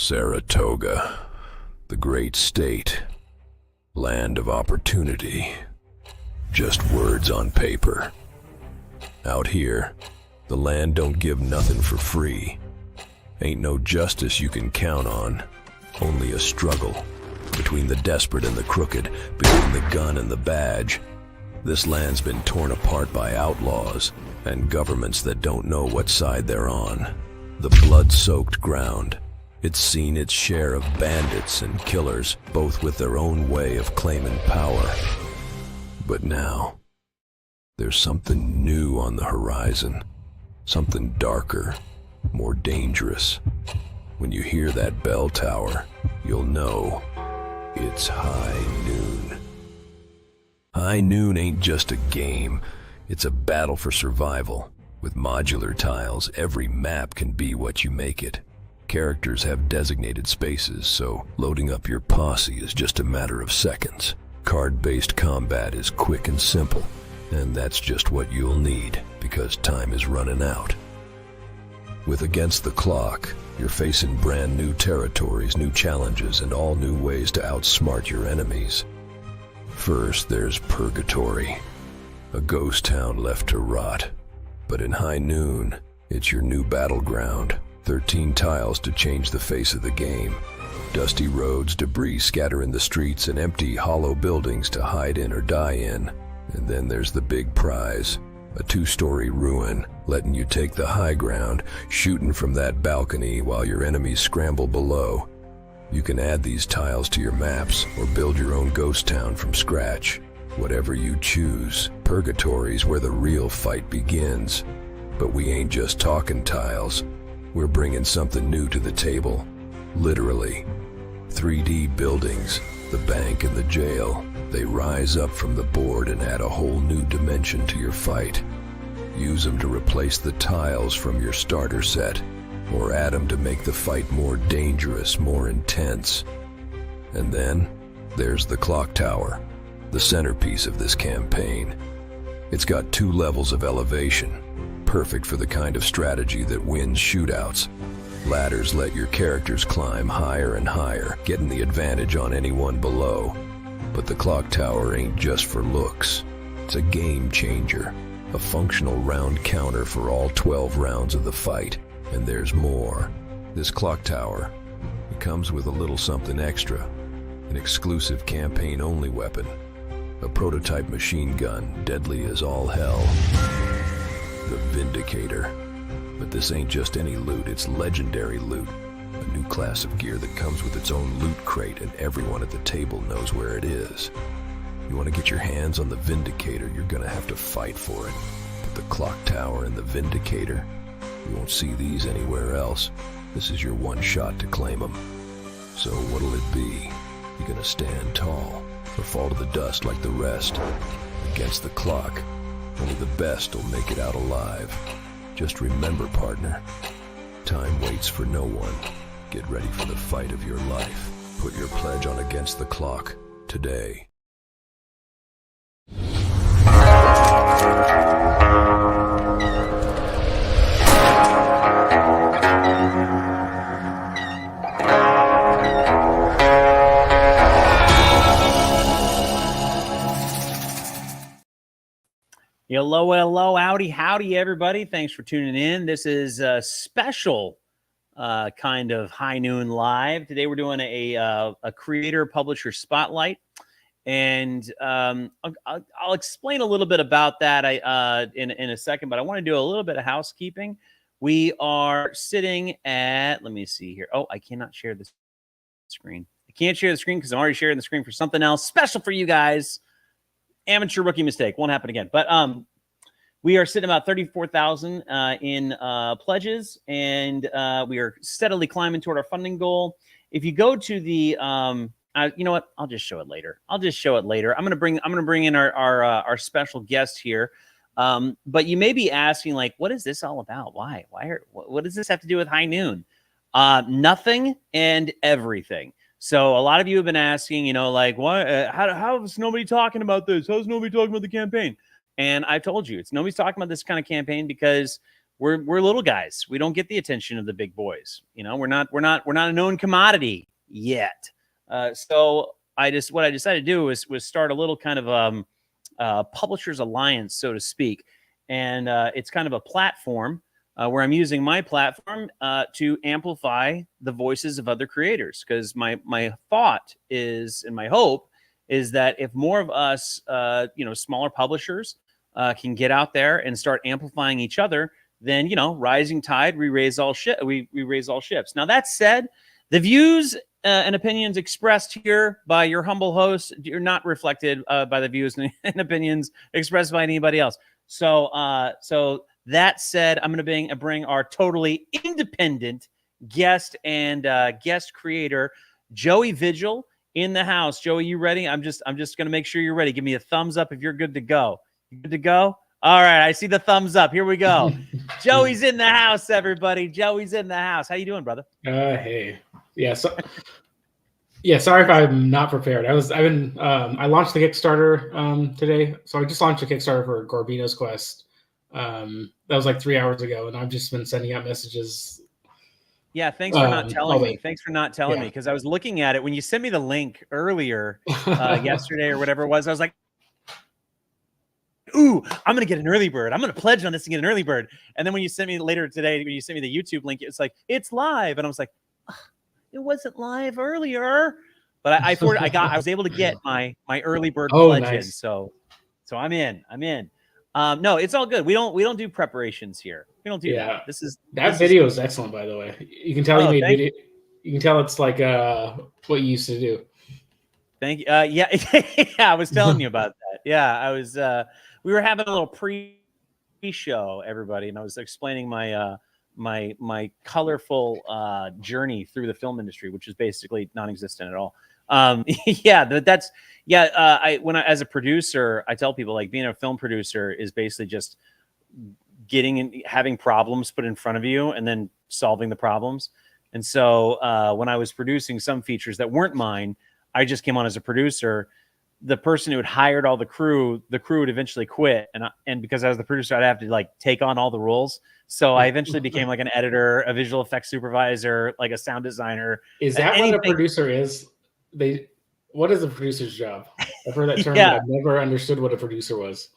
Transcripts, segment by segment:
Saratoga, the great state, land of opportunity. Just words on paper. Out here, the land don't give nothing for free. Ain't no justice you can count on, only a struggle between the desperate and the crooked, between the gun and the badge. This land's been torn apart by outlaws and governments that don't know what side they're on. The blood-soaked ground. It's seen its share of bandits and killers, both with their own way of claiming power. But now, there's something new on the horizon. Something darker, more dangerous. When you hear that bell tower, you'll know it's high noon. High noon ain't just a game, it's a battle for survival. With modular tiles, every map can be what you make it. Characters have designated spaces, so loading up your posse is just a matter of seconds. Card-based combat is quick and simple, and that's just what you'll need, because time is running out. With Against the Clock, you're facing brand new territories, new challenges, and all new ways to outsmart your enemies. First, there's Purgatory, a ghost town left to rot. But in High Noon, it's your new battleground. 13 tiles to change the face of the game. Dusty roads, debris scatter in the streets, and empty, hollow buildings to hide in or die in. And then there's the big prize, a 2-story ruin, letting you take the high ground, shooting from that balcony while your enemies scramble below. You can add these tiles to your maps or build your own ghost town from scratch. Whatever you choose, Purgatory's where the real fight begins. But we ain't just talking tiles. We're bringing something new to the table. Literally. 3D buildings, the bank and the jail. They rise up from the board and add a whole new dimension to your fight. Use them to replace the tiles from your starter set, or add them to make the fight more dangerous, more intense. And then, there's the clock tower, the centerpiece of this campaign. It's got 2 levels of elevation, perfect for the kind of strategy that wins shootouts. Ladders let your characters climb higher and higher, getting the advantage on anyone below. But the clock tower ain't just for looks. It's a game changer, a functional round counter for all 12 rounds of the fight. And there's more. This clock tower, it comes with a little something extra, an exclusive campaign-only weapon, a prototype machine gun, deadly as all hell. The Vindicator. But this ain't just any loot, it's legendary loot. A new class of gear that comes with its own loot crate, and everyone at the table knows where it is. You want to get your hands on the Vindicator, you're gonna have to fight for it. But the clock tower and the Vindicator, you won't see these anywhere else. This is your one shot to claim them. So what'll it be? You gonna stand tall, or fall to the dust like the rest? Against the clock, only the best will make it out alive. Just remember, partner, time waits for no one. Get ready for the fight of your life. Put your pledge on Against the Clock today. Hello, hello, howdy, everybody. Thanks for tuning in. This is a special kind of High Noon Live. Today we're doing a creator publisher spotlight, and I'll explain a little bit about that in a second, but I want to do a little bit of housekeeping. We are sitting at, let me see here. Oh, I cannot share the screen. I can't share the screen because I'm already sharing the screen for something else special for you guys. Amateur rookie mistake. Won't happen again. But we are sitting about 34,000 in pledges, and we are steadily climbing toward our funding goal. If you go to the, you know what? I'll just show it later. I'm gonna bring in our special guest here. But you may be asking, like, what is this all about? What does this have to do with High Noon? Nothing and everything. So a lot of you have been asking, you know, like, why? How is nobody talking about this? How's nobody talking about the campaign? And I told you, nobody's talking about this kind of campaign because we're little guys. We don't get the attention of the big boys. You know, we're not a known commodity yet. So what I decided to do was start a little kind of publishers alliance, so to speak, and it's kind of a platform where I'm using my platform to amplify the voices of other creators. Because my thought is, and my hope is, that if more of us, smaller publishers, can get out there and start amplifying each other, then, rising tide, we raise all ships. Now, that said, the views and opinions expressed here by your humble host are not reflected by the views and opinions expressed by anybody else. So that said, I'm going to bring our totally independent guest and guest creator, Joey Vigil, in the house. Joey, you ready? I'm just going to make sure you're ready. Give me a thumbs up if you're good to go. You good to go? All right, I see the thumbs up. Here we go. Joey's in the house, everybody. Joey's in the house. How you doing, brother? Hey. Yeah, sorry if I'm not prepared. I launched the Kickstarter today. So I just launched a Kickstarter for Gorbinos Quest. That was like 3 hours ago, and I've just been sending out messages. Yeah, thanks for not telling me. Thanks for not telling me, because I was looking at it when you sent me the link earlier yesterday or whatever it was. I was like, ooh, I'm going to get an early bird. I'm going to pledge on this and get an early bird. And then when you sent me later today, when you sent me the YouTube link, it's like, it's live. And I was like, it wasn't live earlier. But I was able to get my early bird pledge in. So I'm in. No, it's all good. We don't do preparations here. We don't do that. That video is excellent, by the way. You can tell you made video. You can tell it's like what you used to do. Thank you. Yeah, I was telling you about that. Yeah, I was. We were having a little pre-show, everybody, and I was explaining my my colorful journey through the film industry, which is basically non-existent at all. As a producer, I tell people, like, being a film producer is basically just having problems put in front of you and then solving the problems. And so when I was producing some features that weren't mine, I just came on as a producer. The person who had hired all the crew would eventually quit. And because I was the producer, I'd have to like take on all the roles. So I eventually became like an editor, a visual effects supervisor, like a sound designer. Is that what a producer is? What is a producer's job? I've heard that term, but I've never understood what a producer was.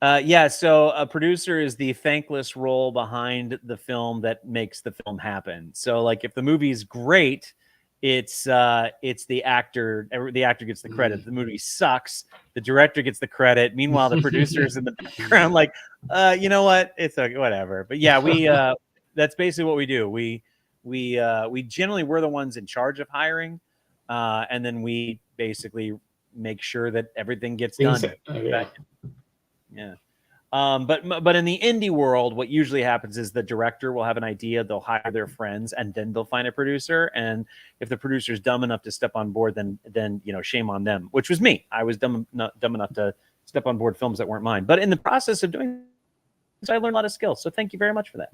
So a producer is the thankless role behind the film that makes the film happen. So like if the movie's great, it's the actor. The actor gets the credit. If the movie sucks, the director gets the credit. Meanwhile, the producer's in the background, like, you know what? It's okay, whatever. But yeah, we that's basically what we do. We generally, we're the ones in charge of hiring, and then we basically make sure that everything gets done. Yeah. But in the indie world, what usually happens is the director will have an idea, they'll hire their friends, and then they'll find a producer. And if the producer's dumb enough to step on board, then shame on them, which was me. I was dumb enough to step on board films that weren't mine. But in the process of doing this, I learned a lot of skills. So thank you very much for that.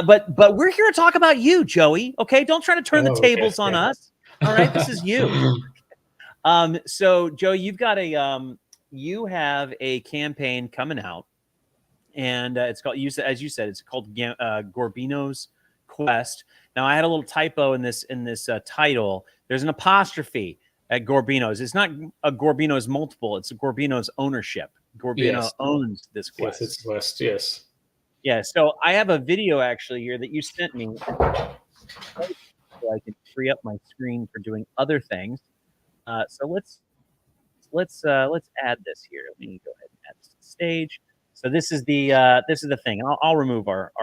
But we're here to talk about you, Joey. Okay, don't try to turn the tables on us. All right, this is you. So Joey, you have a campaign coming out. And it's called, as you said, it's called Gorbinos Quest. Now, I had a little typo in this title. There's an apostrophe at Gorbinos. It's not a Gorbinos multiple. It's a Gorbinos ownership. Gorbino owns this quest. Yes, it's Quest. Yes. Yeah. So I have a video actually here that you sent me, so I can free up my screen for doing other things. So let's add this here. Let me go ahead and add this to the stage. So this is the thing. I'll remove our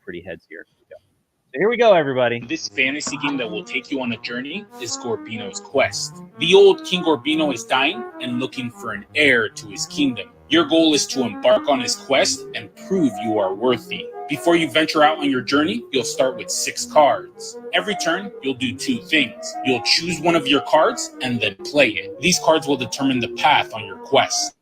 pretty heads here. So here we go, everybody. This fantasy game that will take you on a journey is Gorbino's Quest. The old King Gorbino is dying and looking for an heir to his kingdom. Your goal is to embark on his quest and prove you are worthy. Before you venture out on your journey, you'll start with 6 cards. Every turn, you'll do 2 things. You'll choose one of your cards and then play it. These cards will determine the path on your quest.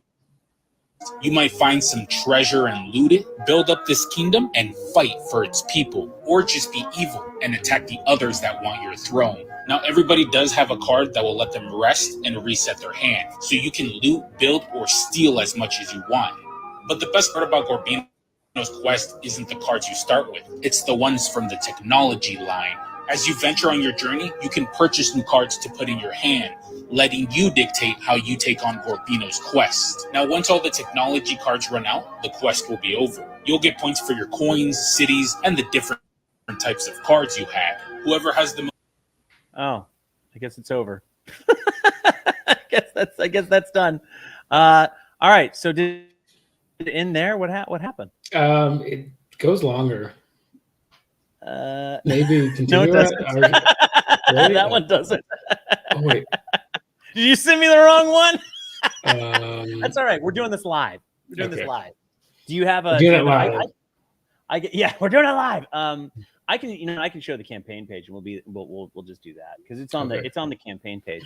You might find some treasure and loot it, build up this kingdom, and fight for its people. Or just be evil and attack the others that want your throne. Now, everybody does have a card that will let them rest and reset their hand, so you can loot, build, or steal as much as you want. But the best part about Gorbinos Quest isn't the cards you start with. It's the ones from the technology line. As you venture on your journey, you can purchase new cards to put in your hand, letting you dictate how you take on Gorbino's quest. Now, once all the technology cards run out, the quest will be over. You'll get points for your coins, cities, and the different types of cards you had. Whoever has the most. Oh, I guess it's over. I guess that's done. All right. So did it end there? What happened? It goes longer. Maybe continue. No, it doesn't. Really? That one doesn't. Oh wait. Did you send me the wrong one? That's That's all right. We're doing this live. We're doing this live. Do you have a? We're doing it live. Yeah, we're doing it live. I can show the campaign page, and we'll just do that because it's on the campaign page.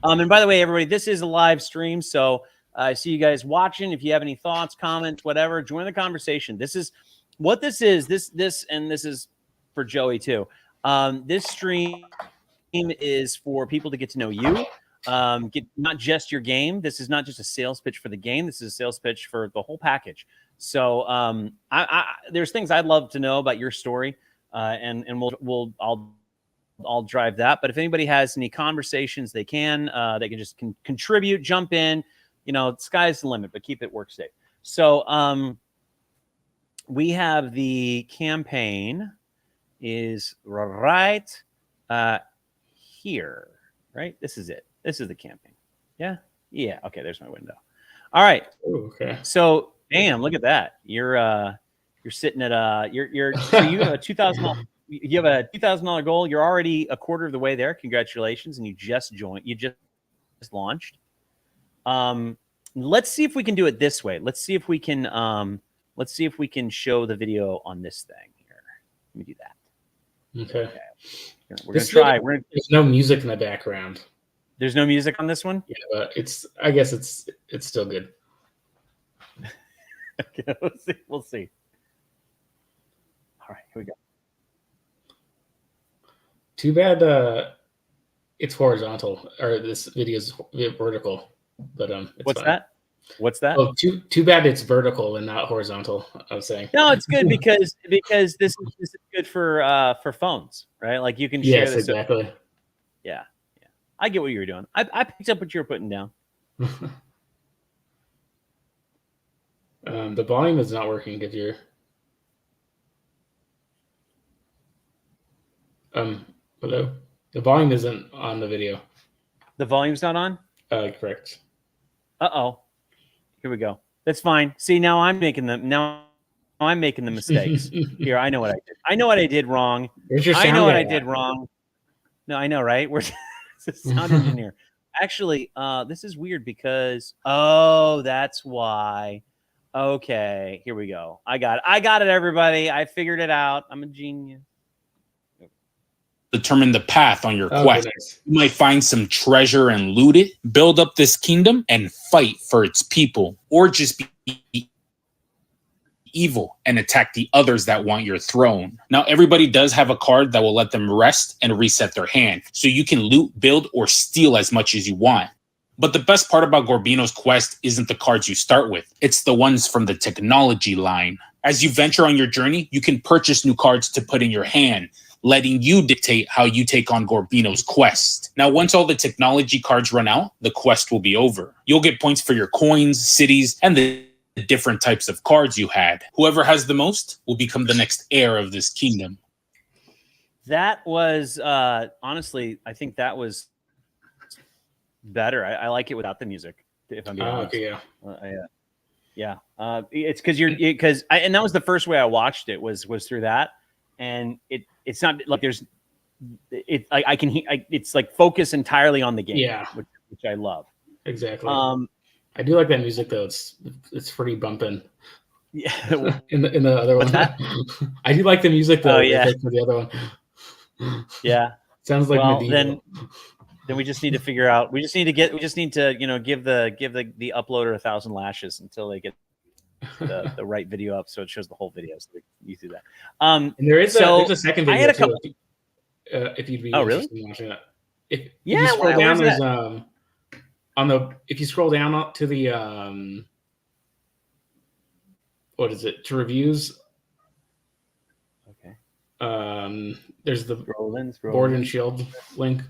And by the way, everybody, this is a live stream, so I see you guys watching. If you have any thoughts, comments, whatever, join the conversation. This is what this is. This is for Joey too. This stream is for people to get to know you. Get not just your game. This is not just a sales pitch for the game. This is a sales pitch for the whole package. So there's things I'd love to know about your story, and I'll drive that. But if anybody has any conversations, they can just contribute, jump in. Sky's the limit, but keep it work safe. So we have the campaign is right here, right? This is it. This is the campaign. Yeah. Okay. There's my window. All right. Ooh, okay. So, damn, look at that. You're sitting at so you have a $2,000. You have a $2,000 goal. You're already a quarter of the way there. Congratulations, and you just joined. You just launched. Let's see if we can do it this way. Let's see if we can show the video on this thing here. Let me do that. Okay. We're gonna try. There's no music in the background. There's no music on this one. Yeah, but I guess it's still good. Okay, we'll see. All right, here we go. Too bad it's horizontal, or this video is vertical. But it's What's fine. that? What's that? Oh, too bad it's vertical and not horizontal. I was saying. No, it's good because this is good for phones, right? Like you can share Yes, this. exactly. Yeah. I get what you were doing. I picked up what you were putting down. The volume is not working if you're. Hello. The volume isn't on the video. The volume's not on? Correct. Uh-oh. Here we go. That's fine. See, now I'm making the mistakes. Here, I know what I did. I know what I did wrong. Where's your I sound know what guy I did at? wrong. No, I know, right? Where's the sound engineer? Actually, this is weird because that's why. Okay, here we go. I got it, everybody. I figured it out. I'm a genius. Determine the path on your quest. Nice. You might find some treasure and loot it, build up this kingdom, and fight for its people, or just be evil and attack the others that want your throne. Now, everybody does have a card that will let them rest and reset their hand, so you can loot, build, or steal as much as you want. But the best part about Gorbino's quest isn't the cards you start with. It's the ones from the technology line. As you venture on your journey, you can purchase new cards to put in your hand, letting you dictate how you take on Gorbino's quest. Now, once all the technology cards run out, the quest will be over. You'll get points for your coins, cities, and the different types of cards you had. Whoever has the most will become the next heir of this kingdom. That was honestly, I think that was better. I like it without the music. If I'm being honest. Okay, yeah. It's because and that was the first way I watched it was through that, and it's not like I can it's like focus entirely on the game. Yeah, which I love. Exactly. I do like that music though. It's pretty bumping. Yeah. in the other What's one. that? I do like the music though. Oh yeah. For the other one. Yeah. Sounds like medieval. Then we just need to figure out. We just need to give the uploader 1,000 lashes until they get the right video up, so it shows the whole video. So you do that. And there's a second video. I had a couple. Too, if you'd be really? In watching that. If Yeah. you scroll down, there's that? if you scroll down to the what is it, to reviews. Okay. There's the Scroll Board in. and Shield link.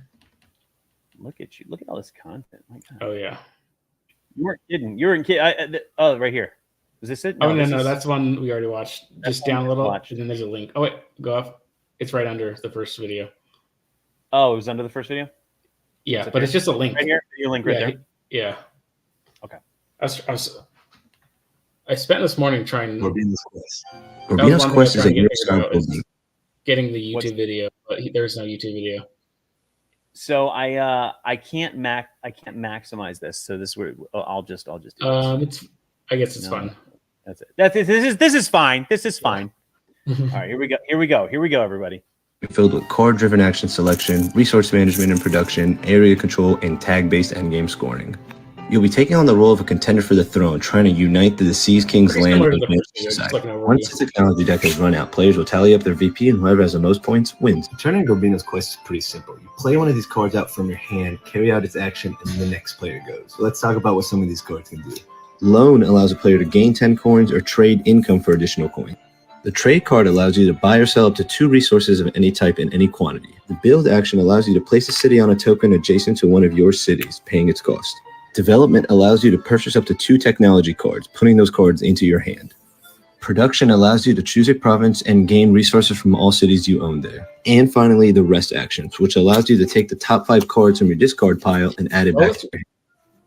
Look at you. Look at all this content. My God. Oh yeah. You weren't kidding. You weren't kidding. Oh, right here. Is this it? No, that's one we already watched. Just down a little, watched. and then there's a link. Oh wait, go up. It's right under the first video. Oh, it was under the first video? Yeah, but it's just a link. Right here? Your link right there? Yeah. Okay. I spent this morning trying. Gorbino's Quest. Gorbino's Quest is a year-style building. Getting the YouTube video, but there's no YouTube video. So I can't maximize this. So this I'll just do this. I guess it's fine. That's it. This is fine. This is fine. All right, here we go, everybody. Filled with card-driven action selection, resource management and production, area control, and tag-based endgame scoring. You'll be taking on the role of a contender for the throne, trying to unite the deceased king's land with the society. Once the technology deck has run out, players will tally up their VP, and whoever has the most points wins. Turning Gorbino's Quest is pretty simple. You play one of these cards out from your hand, carry out its action, and then the next player goes. So let's talk about what some of these cards can do. Loan allows a player to gain 10 coins or trade income for additional coins. The trade card allows you to buy or sell up to 2 resources of any type in any quantity. The build action allows you to place a city on a token adjacent to one of your cities, paying its cost. Development allows you to purchase up to 2 technology cards, putting those cards into your hand. Production allows you to choose a province and gain resources from all cities you own there. And finally, the rest actions, which allows you to take the top 5 cards from your discard pile and add it back to your hand.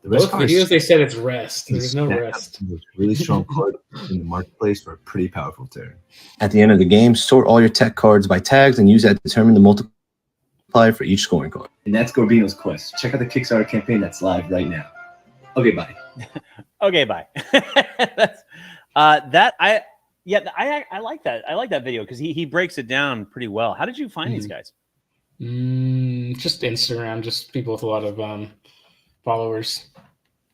The rest Both videos they said it's rest. There's no rest. Really strong card in the marketplace for a pretty powerful turn. At the end of the game, sort all your tech cards by tags and use that to determine the multiplier for each scoring card. And that's Gorbino's Quest. Check out the Kickstarter campaign that's live right now. Okay, bye. Okay, bye. I like that. I like that video because he breaks it down pretty well. How did you find these guys? Just Instagram, just people with a lot of followers.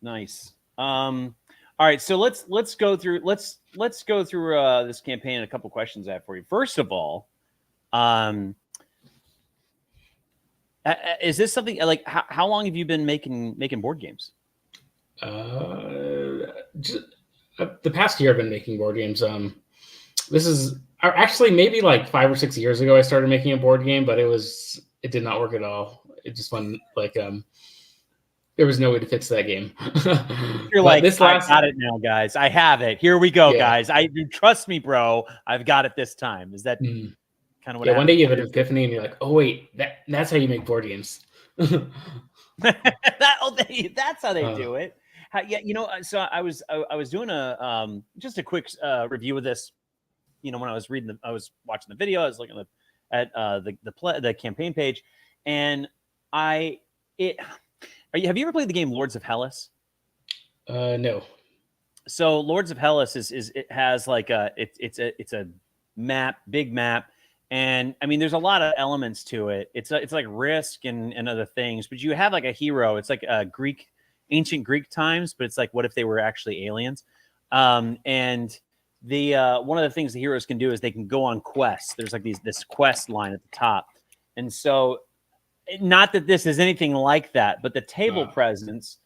Nice. All right, so let's go through this campaign and a couple questions I have for you. First of all, is this something like how long have you been making board games? Just, the past year I've been making board games. This is actually maybe like 5 or 6 years ago I started making a board game, but it did not work at all. It just went like there was no way to fix that game. You're like, I got it now, guys. I have it. Here we go, guys. Trust me, bro. I've got it this time. Is that kind of what? Yeah. One day you have an epiphany, and you're like, oh wait, that's how you make board games. That's how they do it. So I was doing just a quick review of this. When I was watching the video, I was looking at the campaign page, and have you ever played the game Lords of Hellas? No. So Lords of Hellas it has like it's a map, big map, and I mean there's a lot of elements to it. It's like Risk and other things, but you have like a hero. It's like a ancient Greek times, but it's like what if they were actually aliens? And the one of the things the heroes can do is they can go on quests. There's like this quest line at the top, and so. Not that this is anything like that, but the table presence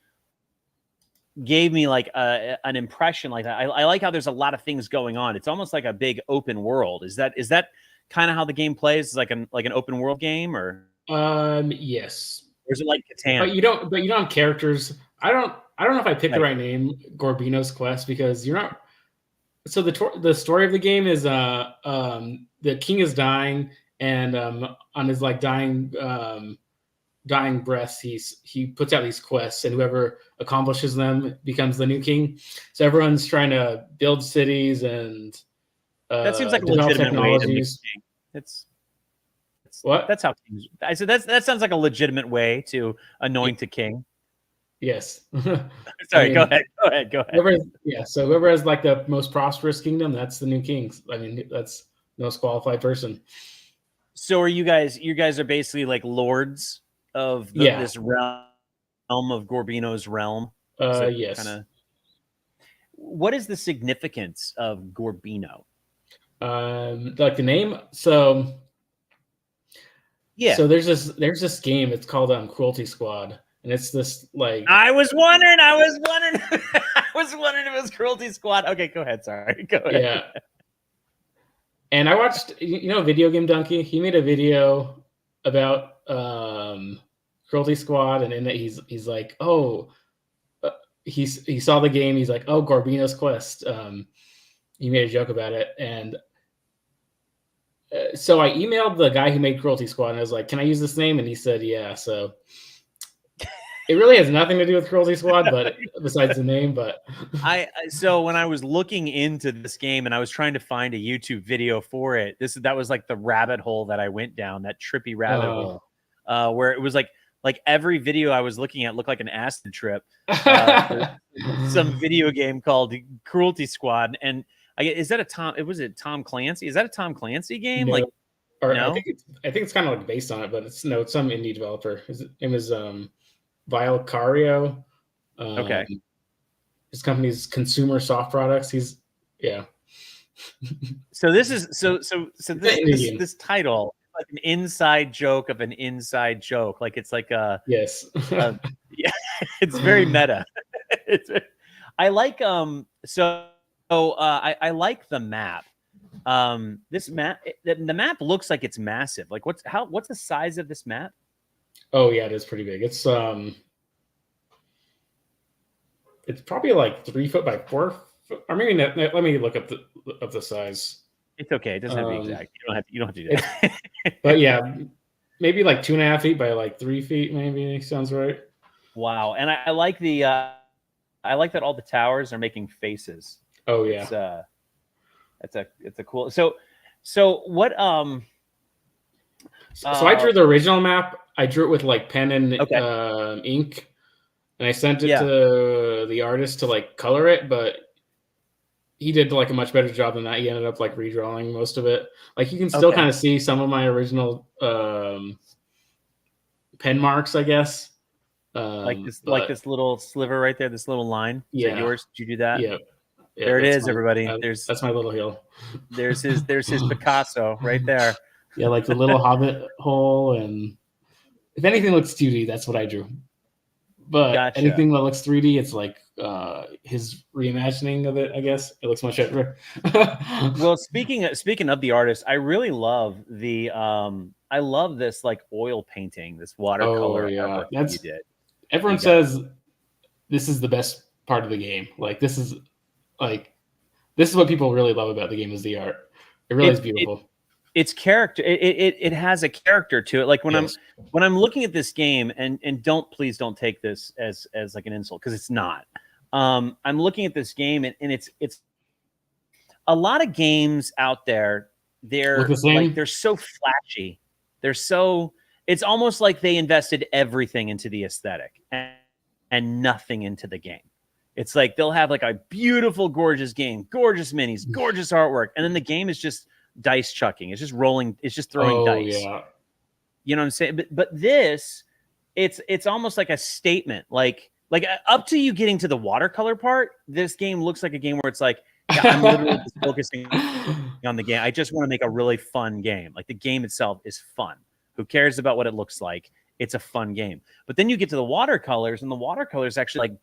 gave me like an impression like that. I like how there's a lot of things going on. It's almost like a big open world. Is that kind of how the game plays? Is like an open world game, or yes. Or is it like Catan? But you don't have characters. I don't know if I picked the right name, Gorbino's Quest, because you're not. So the story of the game is the king is dying. And on his like dying breath, he puts out these quests, and whoever accomplishes them becomes the new king. So everyone's trying to build cities and that seems like a legitimate way to make king. It's what? That's how kings. I said that sounds like a legitimate way to anoint a king. Yes. Sorry. Go ahead. So whoever has like the most prosperous kingdom, that's the new king. I mean, that's the most qualified person. So are you guys are basically like lords of this realm of Gorbino's realm? Yes. What is the significance of Gorbino? Like the name. So yeah. So there's this game. It's called Cruelty Squad, and it's this like I was wondering. I was wondering if it was Cruelty Squad. Okay, go ahead. Sorry, go ahead. yeah. And I watched, Video Game Donkey. He made a video about Cruelty Squad, and in it he's like, oh, he saw the game. He's like, oh, Gorbino's Quest. He made a joke about it, and so I emailed the guy who made Cruelty Squad, and I was like, can I use this name? And he said, yeah. So it really has nothing to do with Cruelty Squad, but besides the name. But so when I was looking into this game and I was trying to find a YouTube video for it, that was like the rabbit hole that I went down, that trippy rabbit hole, where it was like every video I was looking at looked like an acid trip. Some video game called Cruelty Squad, and is that was it Tom Clancy? Is that a Tom Clancy game? No. Like, no? I think it's kind of like based on it, but it's some indie developer. His name is Vialcario. Okay. His company's Consumer Soft Products. So this is this title is like an inside joke of an inside joke. Like it's like yes. Yeah, it's very meta. I like I like the map. This map, the map looks like it's massive. Like what's the size of this map? Oh yeah, it is pretty big. It's probably like 3 foot by 4 foot. Or maybe not, let me look up the size. It's okay. It doesn't have to be exact. You don't have to do that. But yeah, maybe like 2.5 feet by like 3 feet. Maybe sounds right. Wow, and I like I like that all the towers are making faces. Oh yeah, it's a cool. So what So I drew the original map. I drew it with like pen and ink, and I sent it to the artist to like color it, but he did like a much better job than that. He ended up like redrawing most of it. Like you can still kind of see some of my original pen marks, I guess. Like this little sliver right there, this little line. Is that yours? Did you do that? Yeah. There it is, everybody. That's my little hill. There's his Picasso right there. Yeah, like the little hobbit hole, and if anything looks 2D, that's what I drew. But anything that looks 3D, it's like his reimagining of it. I guess it looks much better. Well, speaking of the artist, I really love I love this like oil painting, this watercolor. Oh yeah, that's you did. Everyone says this is the best part of the game. Like this is what people really love about the game is the art. It really is beautiful. It's character. It has a character to it. Like when I'm looking at this game, and please don't take this as like an insult, because it's not. I'm looking at this game, and it's a lot of games out there. They're so flashy. It's almost like they invested everything into the aesthetic and nothing into the game. It's like they'll have like a beautiful, gorgeous game, gorgeous minis, gorgeous artwork, and then the game is just dice chucking. It's just rolling. It's just throwing dice. Yeah. You know what I'm saying? But this, it's almost like a statement. Like up to you getting to the watercolor part, this game looks like a game where it's like, yeah, I'm literally just focusing on the game. I just want to make a really fun game. Like the game itself is fun. Who cares about what it looks like? It's a fun game. But then you get to the watercolors, and the watercolors actually like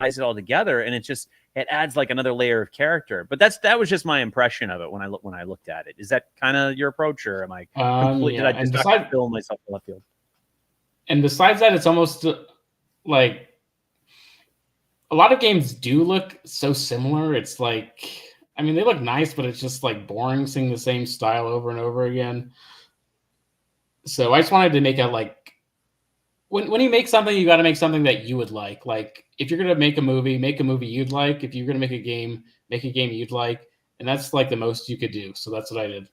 ties it all together, and it adds like another layer of character. But that was just my impression of it when I looked at it. Is that kind of your approach, or am I completely? Did I just fill myself in left field? And besides that, it's almost like a lot of games do look so similar. It's like, I mean, they look nice, but it's just like boring seeing the same style over and over again. So I just wanted to make a like, when you make something, you got to make something that you would like. Like if you're gonna make a movie you'd like. If you're gonna make a game you'd like. And that's like the most you could do. So that's what I did.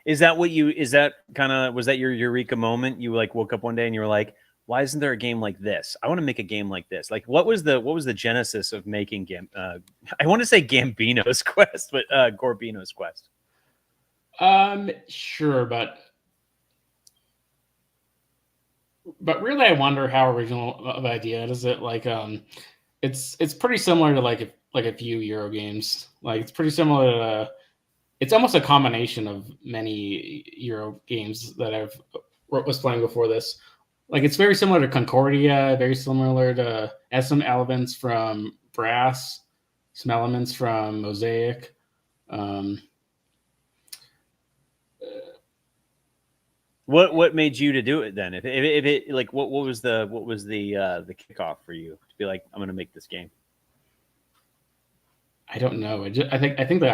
Was that your eureka moment? You like woke up one day and you were like, why isn't there a game like this? I want to make a game like this. Like what was the genesis of making I want to say Gambino's Quest, but Gorbino's Quest. Sure, but really I wonder how original of idea is it. Like it's pretty similar to like a few Euro games. Like it's pretty similar to it's almost a combination of many Euro games that was playing before this. like it's very similar to Concordia, very similar to has some elements from Brass, some elements from Mosaic. What made you to do it then? If it like what was the kickoff for you to be like, I'm gonna make this game? I don't know. I think that the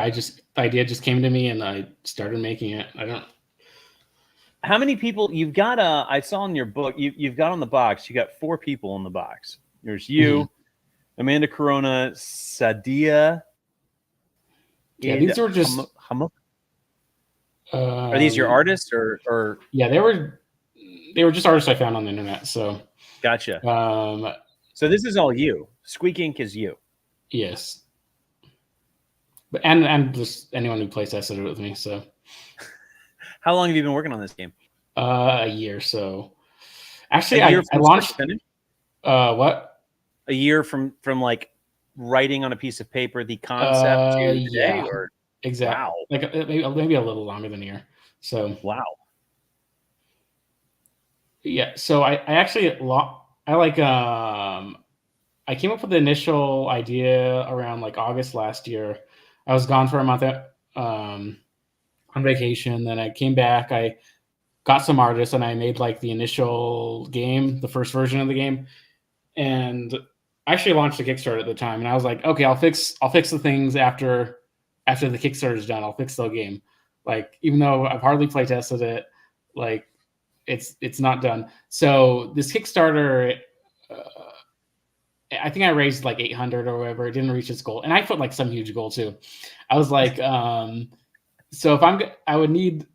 idea just came to me and I started making it. I don't. How many people you've got? I saw in your book you've got on the box. You got 4 people in the box. There's you, Amanda Corona, Sadia. Yeah, these were just. Are these your artists or? Yeah, they were just artists I found on the internet. So. Gotcha. So this is all you. Squeak Ink is you. Yes. But and just anyone who plays tested it with me. So. How long have you been working on this game? A year. So. Actually, I launched. What? A year from like writing on a piece of paper the concept to today, yeah. or. Exactly. Wow. Like maybe a little longer than a year. So wow. Yeah. So I came up with the initial idea around like August last year. I was gone for a month on vacation. Then I came back. I got some artists and I made like the initial game, the first version of the game, and I actually launched a Kickstarter at the time. And I was like, okay, I'll fix the things after the Kickstarter is done. I'll fix the game. Like, even though I've hardly play tested it, like it's not done. So this Kickstarter, I think I raised like 800 or whatever. It didn't reach its goal, and I put like some huge goal too. I was like, so if I would need,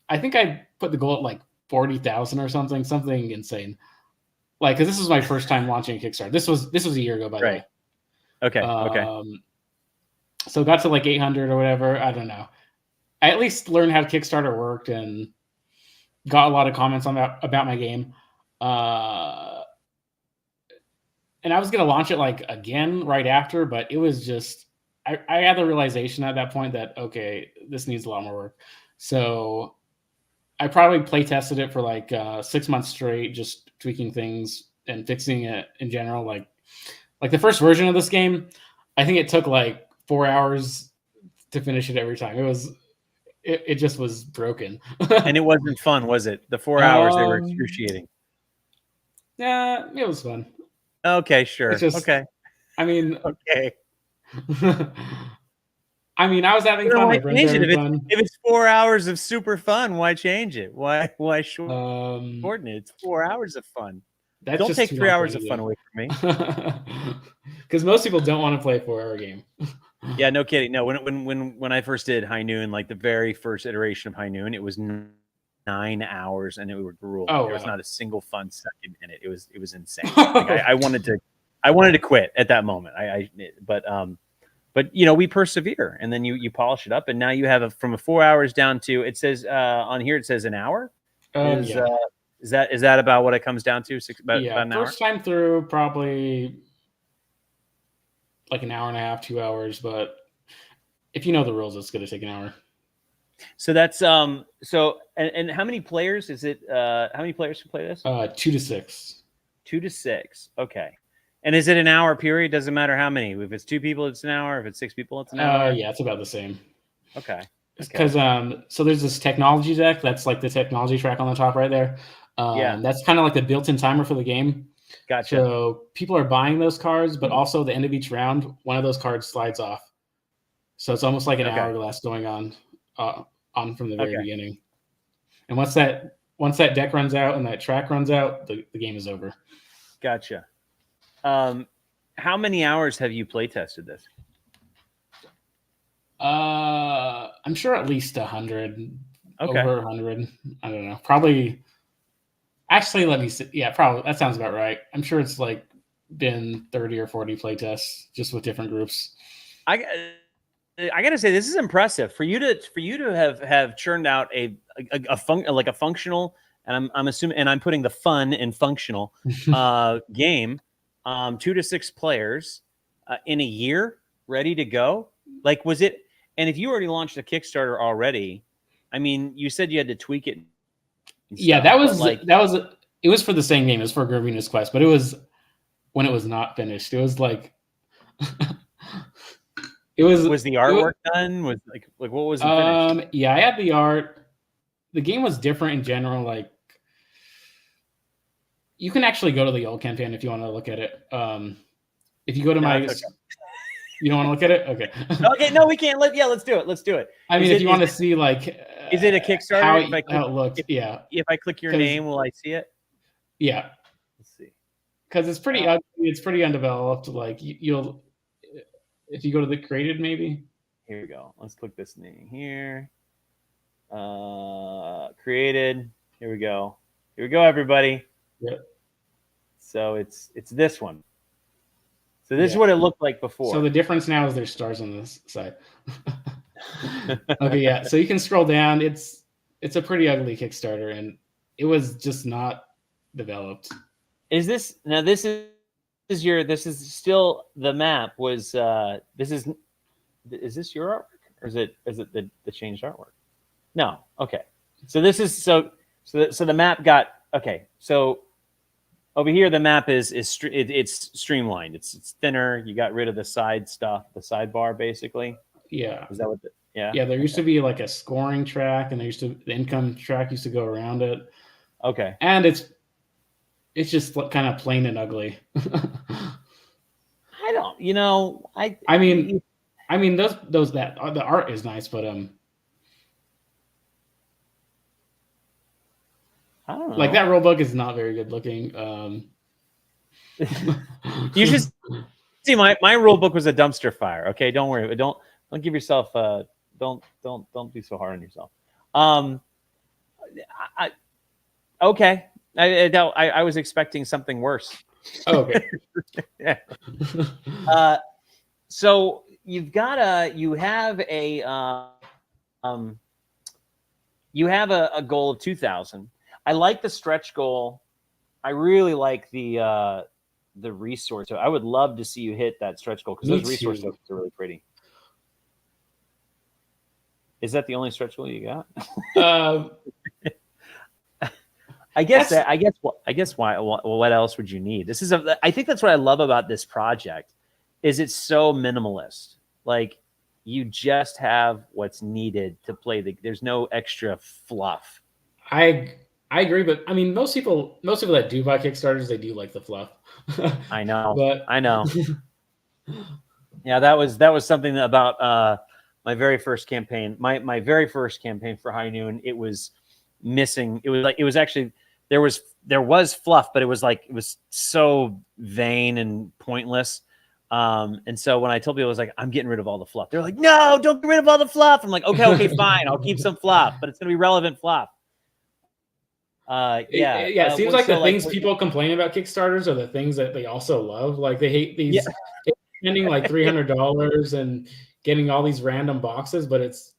I think I put the goal at like 40,000 or something insane. Like, because this was my first time launching a Kickstarter. This was a year ago, by the way. Okay. So got to like 800 or whatever. I don't know. I at least learned how Kickstarter worked and got a lot of comments on that about my game. And I was going to launch it like again right after, but it was just, I had the realization at that point that, okay, this needs a lot more work. So I probably play tested it for like 6 months straight, just tweaking things and fixing it in general. Like the first version of this game, I think it took like 4 hours to finish it every time. It just was broken. And it wasn't fun, was it? The 4 hours, they were excruciating. Yeah, it was fun. Okay, sure. Okay. I mean, okay. I mean, I was having fun. Why change it? If it's 4 hours of super fun, why change it? Why shorten it? It's 4 hours of fun. Don't take 3 hours of fun away from me. Because most people don't want to play a 4-hour game. Yeah, no kidding. No, when I first did High Noon, like the very first iteration of High Noon, it was 9 hours and it was grueling. There was not a single fun second in it. It was insane. Like I wanted to quit at that moment. But you know, we persevere, and then you polish it up, and now you have from 4 hours down to, it says on here, it says an hour. Is that about what it comes down to? About an hour? First time through, probably like an hour and a half, 2 hours. But if you know the rules, it's going to take an hour. So that's and how many players is it? How many players can play this? 2 to 6. 2 to 6. Okay. And is it an hour period? Doesn't matter how many. If it's 2 people, it's an hour. If it's 6 people, it's an hour. Yeah, it's about the same. Okay. Because so there's this technology deck that's like the technology track on the top right there. That's kind of like the built-in timer for the game. Gotcha. So people are buying those cards, but also at the end of each round, one of those cards slides off. So it's almost like an hourglass going on from the very beginning. And once that deck runs out and that track runs out, the game is over. Gotcha. How many hours have you play tested this? I'm sure at least 100. Okay. Over 100. I don't know. Probably. Actually, let me see. Yeah, probably. That sounds about right. I'm sure it's like been 30 or 40 play tests just with different groups. I gotta say, this is impressive for you to have churned out a functional, and I'm assuming, and I'm putting the fun in functional game, 2 to 6 players in a year, ready to go. Like, was it? And if you already launched a Kickstarter already, I mean, you said you had to tweak it. Yeah, it it was for the same game. It was for Gorbino's Quest, but it was when it was not finished. It was like it was the artwork done? Was like what was finished? Yeah, I had the art. The game was different in general. Like you can actually go to the old campaign if you want to look at it. If you go to Okay. you don't want to look at it? Okay. Okay, no, we can't. Let's do it. Let's do it. I mean, if you want to see like, is it a Kickstarter? How it looked? Yeah. If I click your name, will I see it? Yeah. Let's see. Because it's pretty ugly. It's pretty undeveloped. Like you'll, if you go to the created, maybe. Here we go. Let's click this name here. Created. Here we go. Here we go, everybody. Yep. So it's this one. So this is what it looked like before. So the difference now is there's stars on this side. Okay, yeah. So you can scroll down. It's a pretty ugly Kickstarter, and it was just not developed. Is this now? This is still the map. Was is this your artwork, or is it the changed artwork? No. Okay. So this is so the map got okay. So over here, the map it's streamlined. It's thinner. You got rid of the side stuff, the sidebar, basically. Yeah. Is that what? Yeah. Yeah. There used to be like a scoring track, and the income track used to go around it. Okay. And it's just kind of plain and ugly. I don't. You know. I mean, those that the art is nice, but I don't know. like that rule book is not very good looking. You should see my rule book was a dumpster fire. Okay, don't worry. Don't give yourself don't be so hard on yourself. Okay. I was expecting something worse. Oh, okay. Yeah. So you have a goal of 2,000. I like the stretch goal. I really like the resource. So I would love to see you hit that stretch goal because those resource tokens are really pretty. Is that the only stretch goal you got? I guess why? What else would you need? I think that's what I love about this project, is it's so minimalist. Like you just have what's needed to play there's no extra fluff. I agree, but I mean, most people that do buy Kickstarters, they do like the fluff. I know, but I know. Yeah, that was something about my very first campaign. My very first campaign for High Noon, it was missing. It was actually there was fluff, but it was so vain and pointless. And so when I told people, I was like, I'm getting rid of all the fluff. They're like, no, don't get rid of all the fluff. I'm like, okay, fine, I'll keep some fluff, but it's gonna be relevant fluff. It seems like the things people complain about Kickstarters are the things that they also love. Like they hate these spending like $300 and getting all these random boxes, but it's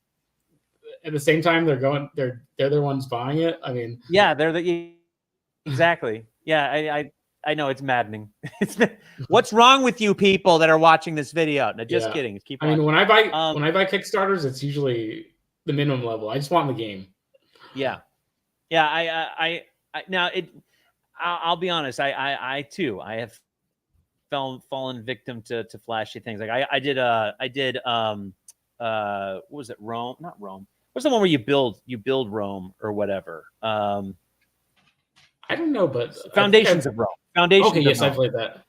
at the same time they're the ones buying it. I mean, yeah, exactly. Yeah, I know it's maddening. What's wrong with you people that are watching this video? No, just kidding. Keep watching. I mean, when I buy Kickstarters, it's usually the minimum level. I just want the game. Yeah. Yeah, I now I'll be honest. I too. I have fallen victim to flashy things. Like I did what was it? Rome? Not Rome. What's the one where you build Rome or whatever? I don't know, but Foundations of Rome. Foundations. Okay, yes, I played that.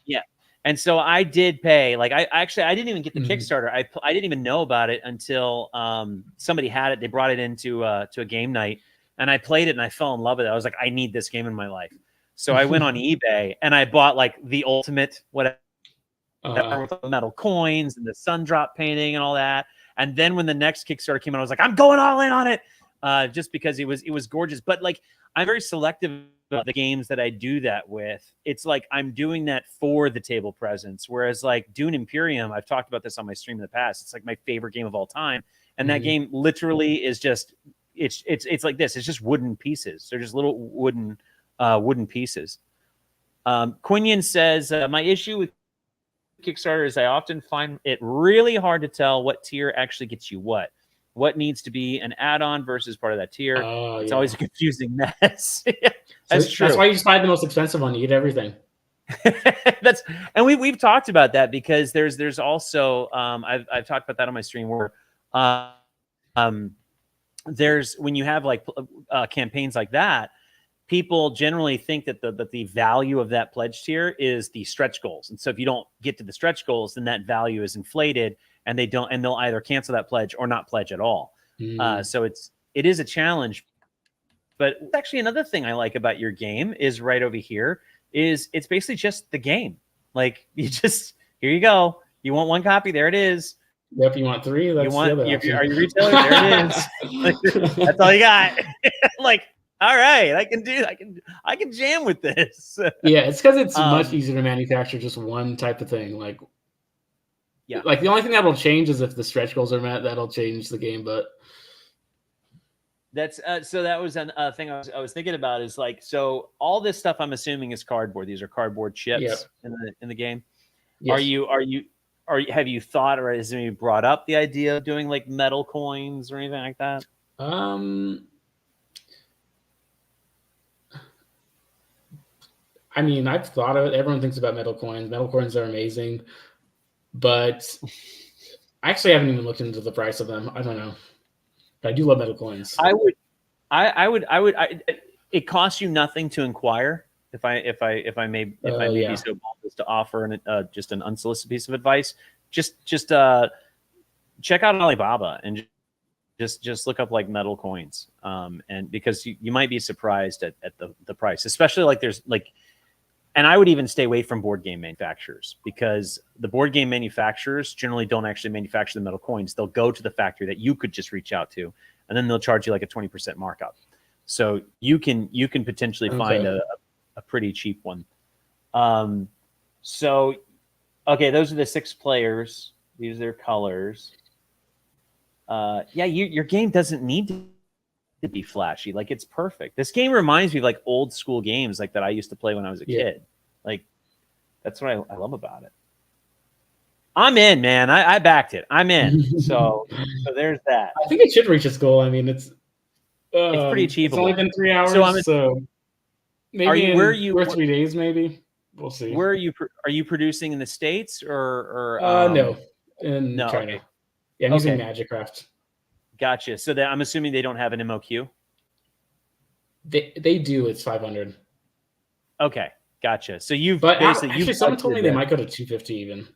Yeah, and so I did pay. Like I didn't even get the Kickstarter. I didn't even know about it until somebody had it. They brought it into to a game night. And I played it and I fell in love with it. I was like, I need this game in my life. So I went on eBay and I bought like the ultimate whatever with the metal coins and the sun drop painting and all that. And then when the next Kickstarter came out, I was like, I'm going all in on it, just because it was gorgeous. But like, I'm very selective about the games that I do that with. It's like I'm doing that for the table presence. Whereas like Dune Imperium, I've talked about this on my stream in the past. It's like my favorite game of all time, and that game literally is just. It's like this. It's just wooden pieces. They're just little wooden pieces. Quinion says, my issue with Kickstarter is I often find it really hard to tell what tier actually gets you what. what needs to be an add-on versus part of that tier. It's yeah. always a confusing mess. That's true. That's why you just buy the most expensive one. You get everything. And we've talked about that because there's also I've talked about that on my stream where there's when you have like campaigns like that, people generally think that the value of that pledge tier is the stretch goals, and so if you don't get to the stretch goals, then that value is inflated, and they'll either cancel that pledge or not pledge at all. So it is a challenge. But actually, another thing I like about your game is right over here. It's basically just the game. Like you just here you go. You want one copy? There it is. Yep. You want 3? That's the other option. Are you retailer? There it is. Like, that's all you got. Like, all right, I can jam with this. Yeah, it's because it's much easier to manufacture just one type of thing. Like, yeah, like the only thing that will change is if the stretch goals are met. That'll change the game, but. That's so that was a thing I was thinking about is like, so all this stuff I'm assuming is cardboard. These are cardboard chips in the game. Yes. Have you thought or has anybody brought up the idea of doing like metal coins or anything like that? I mean, I've thought of it. Everyone thinks about metal coins. Metal coins are amazing, but I actually haven't even looked into the price of them. I don't know. I do love metal coins. I would. It costs you nothing to inquire. If I may be so bold as to offer just an unsolicited piece of advice, just check out Alibaba and just look up like metal coins, and because you might be surprised at the price, especially like there's like. And I would even stay away from board game manufacturers because the board game manufacturers generally don't actually manufacture the metal coins. They'll go to the factory that you could just reach out to, and then they'll charge you like a 20% markup. So you can potentially find a pretty cheap one. So, okay, those are the 6 players. These are their colors. Your game doesn't need to be flashy. Like it's perfect. This game reminds me of like old school games like that I used to play when I was a kid. Like that's what I love about it. I'm in, man. I backed it. I'm in. So there's that. I think it should reach its goal. I mean, it's pretty achievable. It's only been 3 hours, so maybe we're 3 days, maybe. We'll see. Where are you producing in the States or no, in China. Okay. Yeah, I'm using Magicraft. Gotcha. So I'm assuming they don't have an MOQ? They do. It's 500. Okay. Gotcha. So actually someone told me they might go to 250 even.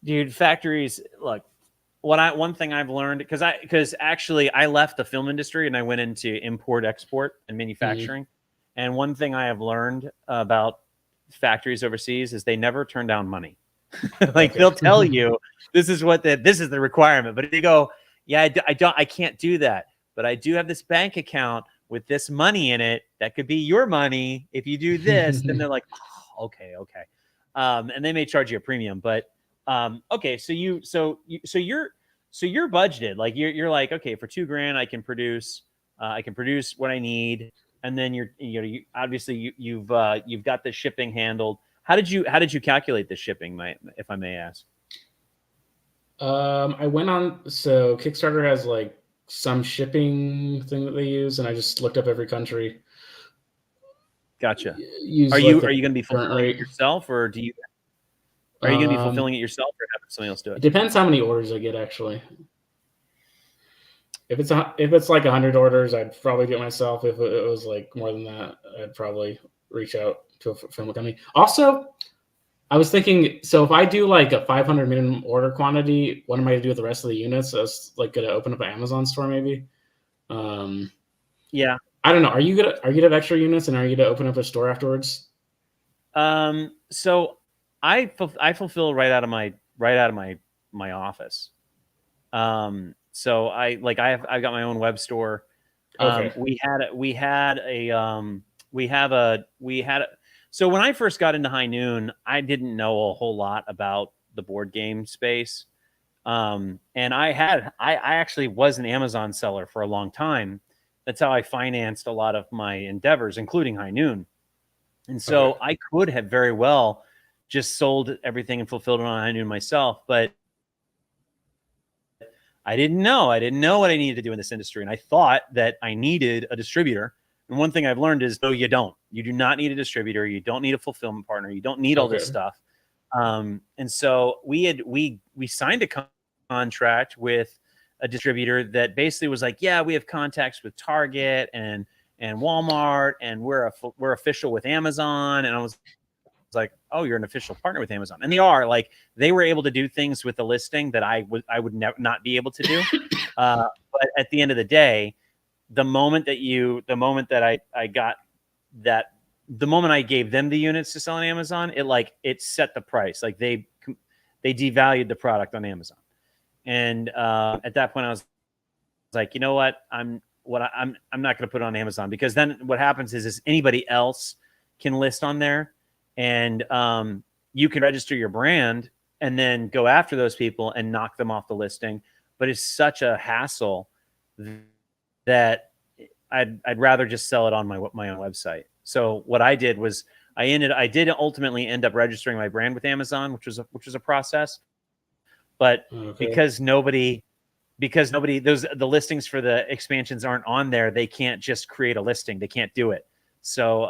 Dude, factories, look, one thing I've learned, because actually I left the film industry and I went into import, export, and manufacturing. Mm-hmm. And one thing I have learned about factories overseas is they never turn down money. Like they'll tell you this is the requirement, but if you go, yeah, I can't do that, but I do have this bank account with this money in it that could be your money if you do this. Then they're like, oh, okay, and they may charge you a premium, but okay. So you're budgeted. Like you're like, okay, for $2,000 I can produce what I need, and then you obviously you've got the shipping handled. How did you calculate the shipping, if I may ask? I went on, so Kickstarter has like some shipping thing that they use, and I just looked up every country. Gotcha. Are you going to be fulfilling it yourself, or are you going to be fulfilling it yourself, or having somebody else do it? It depends how many orders I get, actually. If it's like 100 orders, I'd probably do it myself. If it was like more than that, I'd probably reach out to a film company. Also, I was thinking, so if I do like a 500 minimum order quantity, what am I going to do with the rest of the units? So it's like going to open up an Amazon store, maybe. Yeah. I don't know. Are you gonna have extra units, and are you gonna open up a store afterwards? So I fulfill right out of my office. So I've got my own web store. Okay. So when I first got into High Noon, I didn't know a whole lot about the board game space. And I actually was an Amazon seller for a long time. That's how I financed a lot of my endeavors, including High Noon. And so I could have very well just sold everything and fulfilled it on High Noon myself. But I didn't know what I needed to do in this industry, and I thought that I needed a distributor. And one thing I've learned is no, you don't. You do not need a distributor. You don't need a fulfillment partner. You don't need all this stuff. And so we signed a contract with a distributor that basically was like, yeah, we have contacts with Target and Walmart, and we're official with Amazon. And I was like, oh, you're an official partner with Amazon, and they are. Like, they were able to do things with the listing that I would not be able to do. But at the end of the day, the moment I gave them the units to sell on Amazon, it set the price. Like, they devalued the product on Amazon. And at that point I was like, you know what? I'm not going to put it on Amazon, because then what happens is anybody else can list on there, and you can register your brand and then go after those people and knock them off the listing. But it's such a hassle that I'd rather just sell it on my own website. So what I did was I did ultimately end up registering my brand with Amazon, which was a process. But because the listings for the expansions aren't on there, they can't just create a listing. They can't do it. So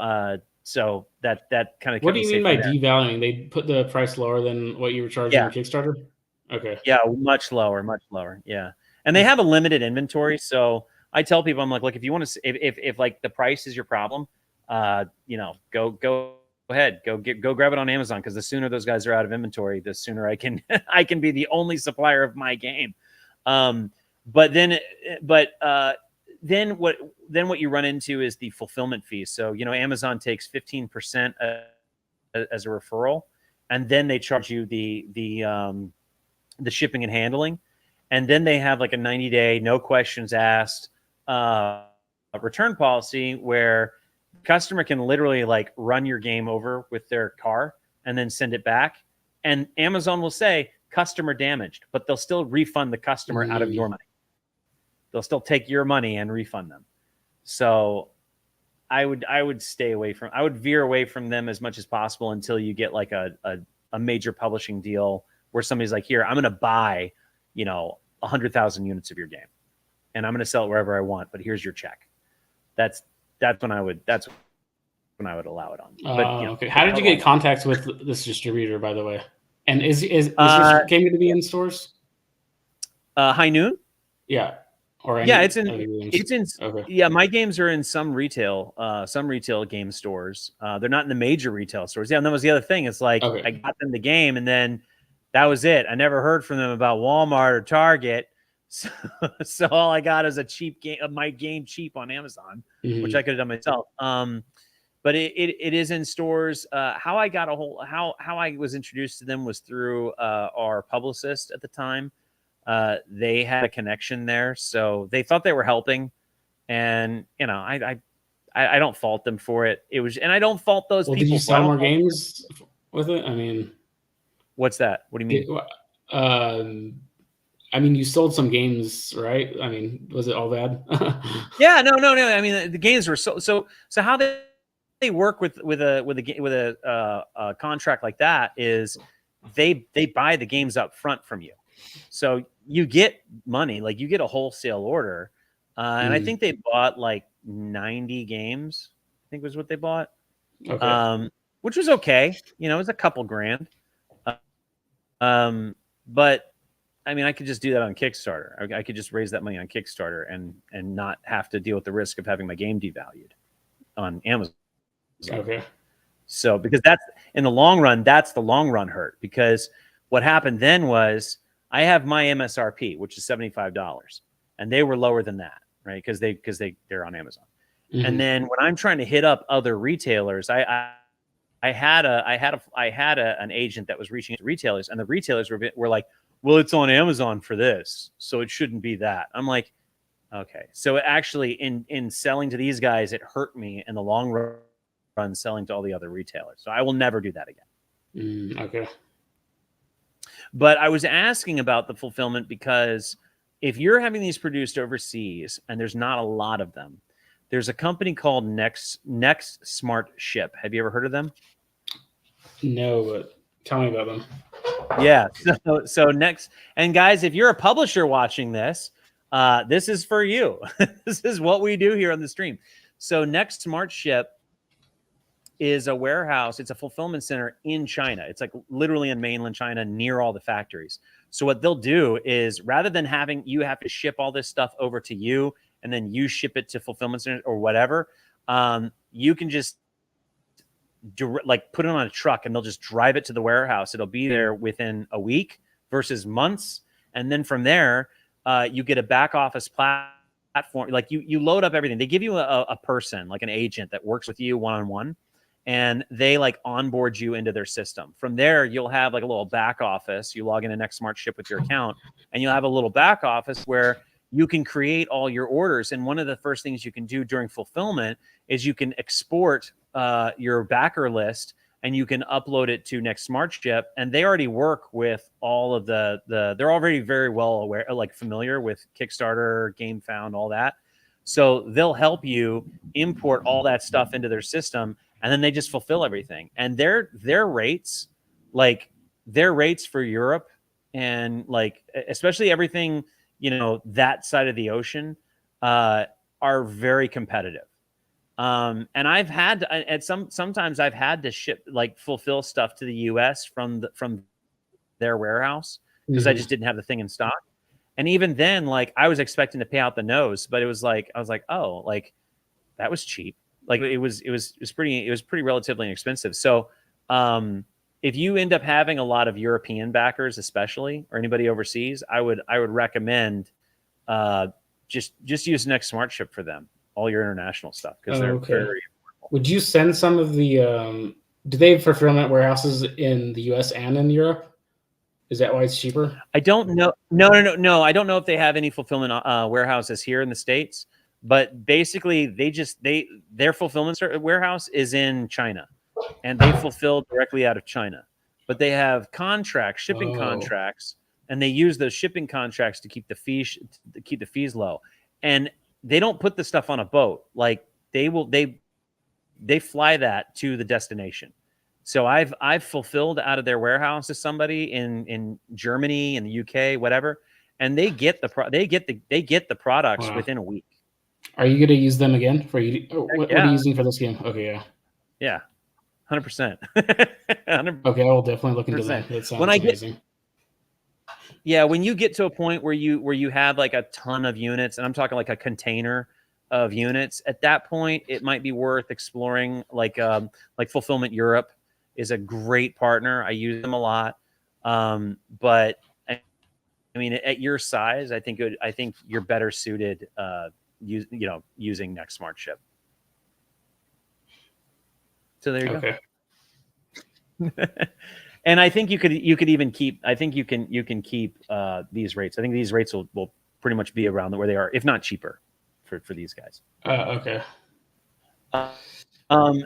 that kind of. What do you mean by devaluing? They put the price lower than what you were charging on Kickstarter? Okay. Yeah, much lower. Yeah. And they have a limited inventory. So I tell people, I'm like, look, if you want to, if like the price is your problem, go ahead, go grab it on Amazon, because the sooner those guys are out of inventory, the sooner I can be the only supplier of my game. But then what you run into is the fulfillment fee. So Amazon takes 15% as a referral, and then they charge you the shipping and handling, and then they have like a 90-day no questions asked return policy, where customer can literally like run your game over with their car and then send it back, and Amazon will say customer damaged, but they'll still refund the customer out of your money. They'll still take your money and refund them. So I would veer away from them as much as possible until you get like a major publishing deal where somebody's like, here, I'm going to buy 100,000 units of your game, and I'm going to sell it wherever I want, but here's your check. That's when I would allow it on. But, okay. How did you get contacts with this distributor, by the way? And is this game going to be in stores? High Noon? Yeah. Or it's in okay. Yeah, my games are in some retail game stores. They're not in the major retail stores. Yeah, and that was the other thing. It's like, I got them the game, and then that was it. I never heard from them about Walmart or Target. So all I got is a cheap game, my game cheap on Amazon, which I could have done myself. But it is in stores. How I was introduced to them was through our publicist at the time. They had a connection there, so they thought they were helping, and I don't fault them for it. It was, and I don't fault those people. Did you sell more games with it? I mean, what's that? What do you mean? I mean, you sold some games, right? I mean, was it all bad? Yeah, no. I mean, the games were so how they work with a contract like that is they buy the games up front from you, so you get money, like you get a wholesale order, and I think they bought like 90 games. I think was what they bought, which was okay. It was a couple grand, but. I mean, I could just do that on Kickstarter. I could just raise that money on Kickstarter and not have to deal with the risk of having my game devalued on Amazon. Okay. So, because that's in the long run, that's the long run hurt. Because what happened then was I have my MSRP, which is $75, and they were lower than that, right? Because they're on Amazon. And then when I'm trying to hit up other retailers, I had an agent that was reaching out to retailers, and the retailers were like, well, it's on Amazon for this, so it shouldn't be that. I'm like, okay. So actually, in selling to these guys, it hurt me in the long run selling to all the other retailers. So I will never do that again. Okay. But I was asking about the fulfillment because if you're having these produced overseas and there's not a lot of them, there's a company called Next Smart Ship. Have you ever heard of them? No, but tell me about them. Yeah. So next, and guys, if you're a publisher watching this, this is for you. This is what we do here on the stream. So next Smart Ship is a warehouse. It's a fulfillment center in China. It's like literally in mainland China near all the factories. So what they'll do is rather than having you have to ship all this stuff over to you and then you ship it to fulfillment centers or whatever, you can just like put it on a truck and they'll just drive it to the warehouse. It'll be there within a week versus months. And then from there, you get a back office platform. Like you load up everything. They give you a person, like an agent that works with you one-on-one, and they like onboard you into their system. From there, you'll have like a little back office. You log into Next Smart Ship with your account, and you'll have a little back office where you can create all your orders. And one of the first things you can do during fulfillment is you can export your backer list and you can upload it to Next Smart Ship. And they already work with all of they're already very well aware, like familiar with Kickstarter, GameFound, all that. So they'll help you import all that stuff into their system, and then they just fulfill everything. And their rates, like their rates for Europe and like especially everything, you know, that side of the ocean, are very competitive. And I've had sometimes I've had to ship, like fulfill stuff to the US from their warehouse because I just didn't have the thing in stock. And even then, like I was expecting to pay out the nose, but it was like, I was like, oh, like that was cheap. Like it was pretty relatively inexpensive. So, if you end up having a lot of European backers, especially, or anybody overseas, I would recommend, just use Next Smart Ship for them, all your international stuff, because they're very affordable. Would you send some of the do they have fulfillment warehouses in the US and in Europe? Is that why it's cheaper? I don't know. No. I don't know if they have any fulfillment warehouses here in the States, but basically their fulfillment warehouse is in China, and they fulfill directly out of China. But they have shipping contracts, and they use those shipping contracts to keep the fees low. And they don't put the stuff on a boat. Like they fly that to the destination. So I've fulfilled out of their warehouse to somebody in Germany, in the UK, whatever, and they get the products within a week. Are you going to use them again for you? What are you using for this game? Okay, yeah, 100%. Okay, I will definitely look into that. That sounds amazing. When you get to a point where you have like a ton of units, and I'm talking like a container of units, at that point it might be worth exploring like Fulfillment Europe is a great partner. I use them a lot. But I mean, at your size, I think you're better suited using Next Smart Ship. So there you go. And I think you could even keep. I think you can keep these rates. I think these rates will pretty much be around where they are, if not cheaper, for these guys. Okay.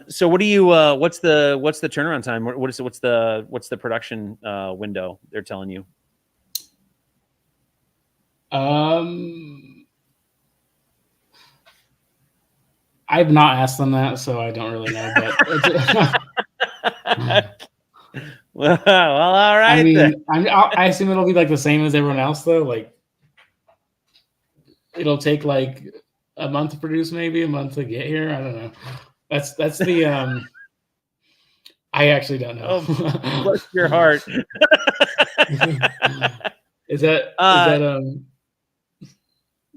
So what do you? What's the turnaround time? What's the production window they're telling you? I've not asked them that, so I don't really know. But well, all right. I mean, I assume it'll be like the same as everyone else, though. Like, it'll take like a month to produce, maybe a month to get here. I don't know. That's the I actually don't know. Oh, bless your heart. Is that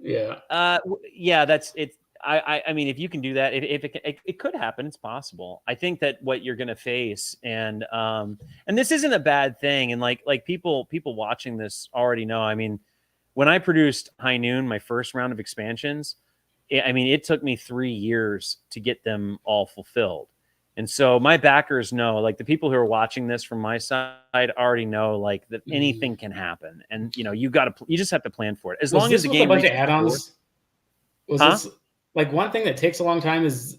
yeah. Yeah, that's it. I mean, if you can do that, if it could happen, it's possible. I think that what you're going to face, and this isn't a bad thing, and like people watching this already know. I mean, when I produced High Noon, my first round of expansions, it took me 3 years to get them all fulfilled. And so my backers know, like the people who are watching this from my side already know, like that anything can happen, and you just have to plan for it. As long as the game a bunch of add-ons. This like one thing that takes a long time is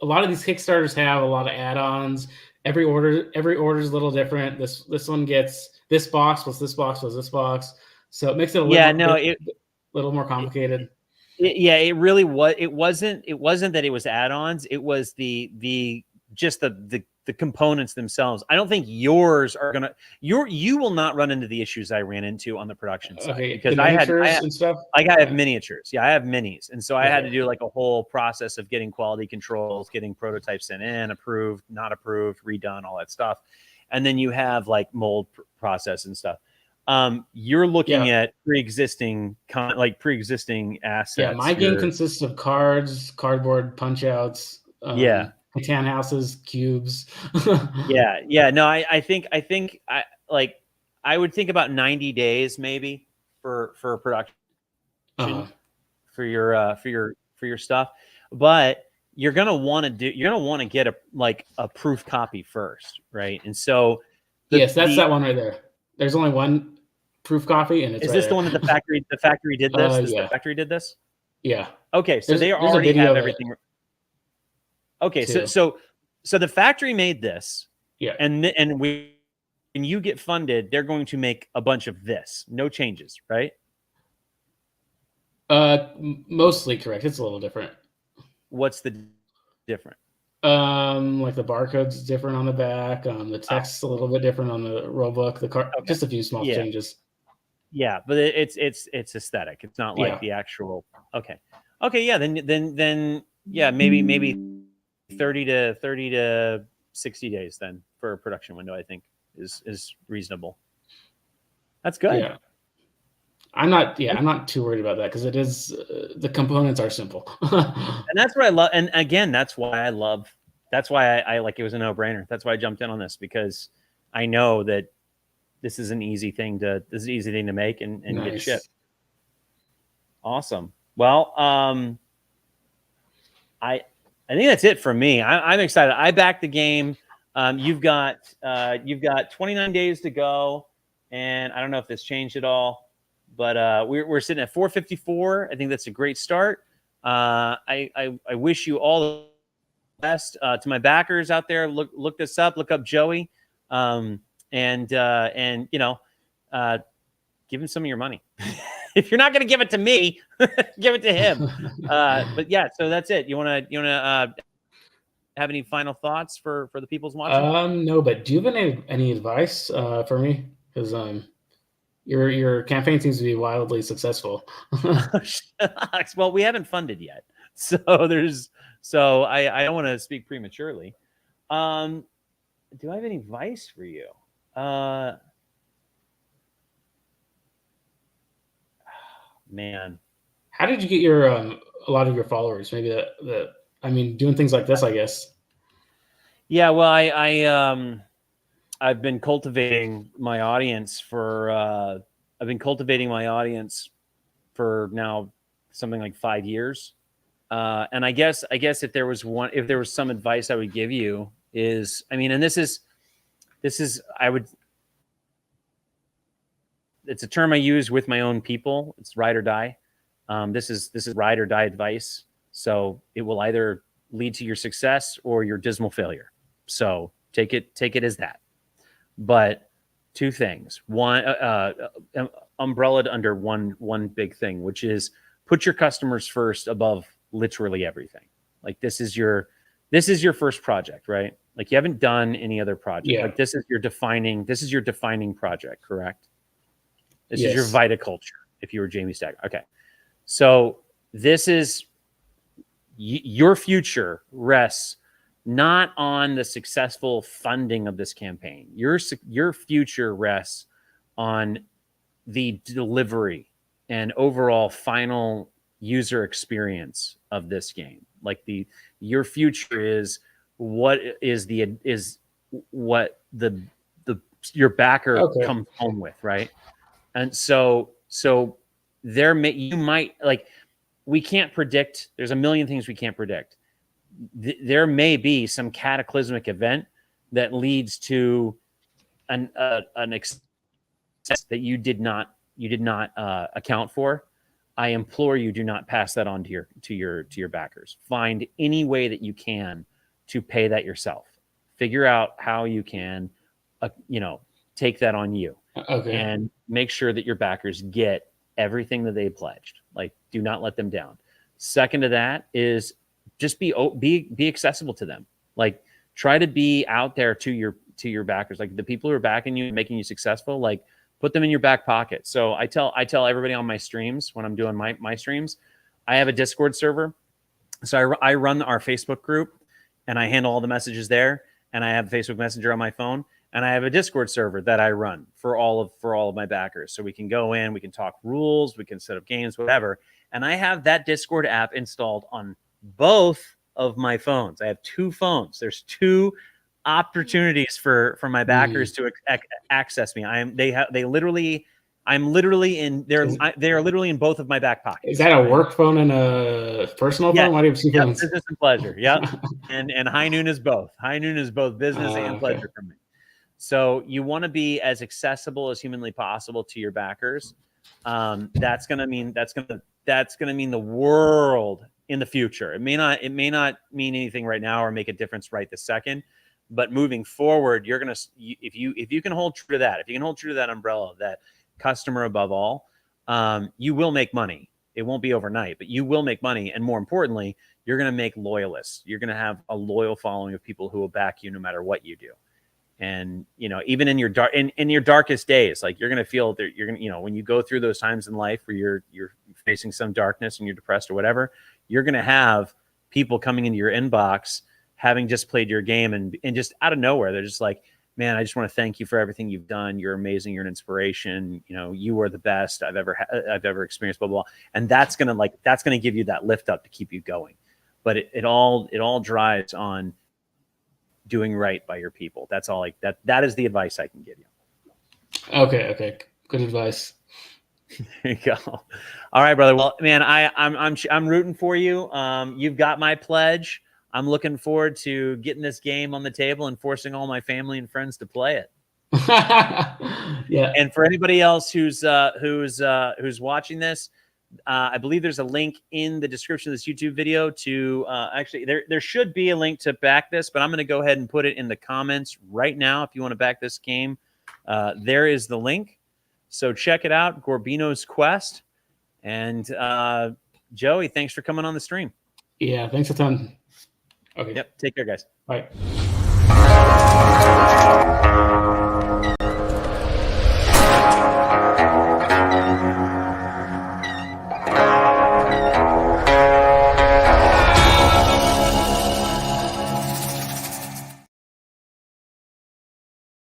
a lot of these Kickstarters have a lot of add-ons. Every order is a little different. This one gets this box plus this box plus this box, so it makes it a little more complicated. It really was. It wasn't that it was add-ons. It was the the components themselves. I don't think yours are gonna. You will not run into the issues I ran into on the production side because the miniatures and stuff. Like I have miniatures. Yeah, I have minis, and so I had to do like a whole process of getting quality controls, getting prototypes sent in, approved, not approved, redone, all that stuff, and then you have like mold process and stuff. You're looking at pre-existing assets. Yeah, my game consists of cards, cardboard punch outs, Catan houses, cubes. No, I think I would think about 90 days maybe for production for your stuff, but you're gonna want to get a proof copy first, right? And so that's that one right there. There's only one proof copy, and it's the one that the factory did this? The factory did this? Yeah. Okay, so they already have everything. Okay, so the factory made this. Yeah. And when you get funded, they're going to make a bunch of this. No changes, right? Mostly correct. It's a little different. What's the different? Like the barcode's different on the back. The text's a little bit different on the rule book. The card, just a few small changes. Yeah, but it's aesthetic. It's not like the actual. Okay. Yeah. Then maybe 30 to 60 days then for a production window. I think is reasonable. That's good. Yeah. I'm not too worried about that because it is the components are simple. And that's what I love. And again, that's why I like it was a no-brainer. That's why I jumped in on this, because I know that this is an easy thing to make and get shipped. Awesome. Well, I think that's it for me. I'm excited. I backed the game. You've got 29 days to go, and I don't know if this changed at all. But we're sitting at 454. I think that's a great start. I wish you all the best. To my backers out there, look this up. Look up Joey, and give him some of your money. If you're not going to give it to me, give it to him. But yeah, so that's it. You want to have any final thoughts for the people's watching? No, but do you have any advice for me? Because your campaign seems to be wildly successful. Well, we haven't funded yet, so I don't want to speak prematurely. Do I have any advice for you? Man, how did you get your a lot of your followers? Maybe doing things like this, I guess. Yeah, well, I've been cultivating my audience for now something like 5 years. And I guess if there was some advice I would give you is, it's a term I use with my own people. It's ride or die. This is ride or die advice. So it will either lead to your success or your dismal failure. So take it as that. But two things: one, umbrellaed under one big thing, which is put your customers first above literally everything. Like this is your first project, right? Like you haven't done any other project. Yeah. Like this is your defining project, correct? This is your viticulture. If you were Jamie Stack, okay. So this is your future rests not on the successful funding of this campaign. Your future rests on the delivery and overall final user experience of this game. Like your future is what your backer comes home with, right? And so you might, like, we can't predict. There's a million things we can't predict. There may be some cataclysmic event that leads to an excess that you did not account for. I implore you, do not pass that on to your backers. Find any way that you can to pay that yourself. Figure out how you can, take that on you, and make sure that your backers get everything that they pledged. Like, do not let them down. Second to that is just be accessible to them. Like, try to be out there to your backers, like the people who are backing you and making you successful, like put them in your back pocket. So I tell everybody on my streams, when I'm doing my streams, I have a Discord server. So I run our Facebook group and I handle all the messages there. And I have Facebook Messenger on my phone, and I have a Discord server that I run for all of my backers. So we can go in, we can talk rules, we can set up games, whatever. And I have that Discord app installed on both of my phones. I have 2 phones. There's 2 opportunities for my backers to access me. They are literally in both of my back pockets. Is that a work phone and a personal phone? Why do you have 2 phones? Business and pleasure. Yep. and High Noon is both. High Noon is both business and pleasure for me. So you want to be as accessible as humanly possible to your backers. That's gonna mean the world in the future. It may not mean anything right now or make a difference right this second, but moving forward, you're gonna if you can hold true to that, if you can hold true to that umbrella, that customer above all, you will make money. It won't be overnight, but you will make money. And more importantly, you're going to make loyalists. You're going to have a loyal following of people who will back you no matter what you do. And, even in your in your darkest days, like you're going to feel that you're going to, when you go through those times in life where you're facing some darkness and you're depressed or whatever, you're going to have people coming into your inbox, having just played your game and just out of nowhere, they're just like, man, I just want to thank you for everything you've done. You're amazing. You're an inspiration. You are the best I've ever experienced, blah, blah, blah. And that's going to give you that lift up to keep you going. But it all drives on doing right by your people. That's all that is the advice I can give you. Okay. Good advice. There you go. All right, brother. Well, man, I'm rooting for you. You've got my pledge. I'm looking forward to getting this game on the table and forcing all my family and friends to play it. Yeah. And for anybody else who's watching this, I believe there's a link in the description of this YouTube video to actually there should be a link to back this, but I'm going to go ahead and put it in the comments right now. If you want to back this game, there is the link. So check it out, Gorbinos Quest. And Joey, thanks for coming on the stream. Yeah, thanks a ton. Okay. Yep. Take care, guys. Bye.